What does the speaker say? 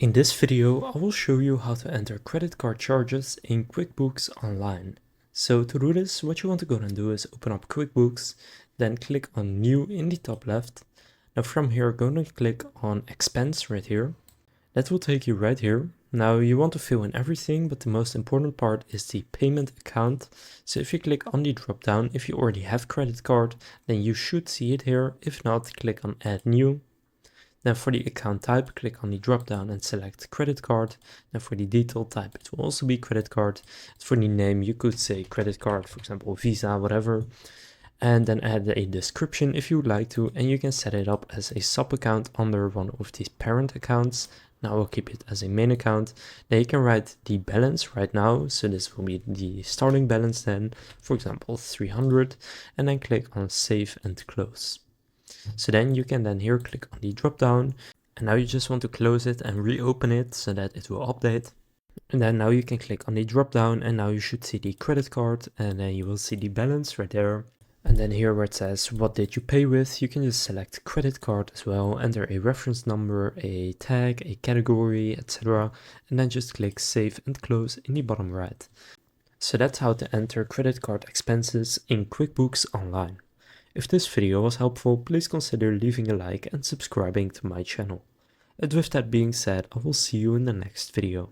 In this video, I will show you how to enter credit card charges in QuickBooks Online. So to do this, what you want to go and do is open up QuickBooks, then click on New in the top left. Now from here, go and click on Expense right here. That will take you right here. Now you want to fill in everything, but the most important part is the payment account. So if you click on the drop down, if you already have credit card, then you should see it here. If not, click on Add New. Then for the account type, click on the drop down and select credit card. Then for the detail type, it will also be credit card. For the name, you could say credit card, for example, Visa, whatever. And then add a description if you would like to, and you can set it up as a sub account under one of these parent accounts. Now I'll keep it as a main account. Then you can write the balance right now. So this will be the starting balance then, for example, 300, and then click on save and close. So then you can here click on the drop down, and now you just want to close it and reopen it so that it will update. And then now you can click on the drop down, and now you should see the credit card, and then you will see the balance right there. And then here where it says what did you pay with, you can just select credit card as well, enter a reference number, a tag, a category, etc. And then just click save and close in the bottom right. So that's how to enter credit card expenses in QuickBooks Online. If this video was helpful, please consider leaving a like and subscribing to my channel. And with that being said, I will see you in the next video.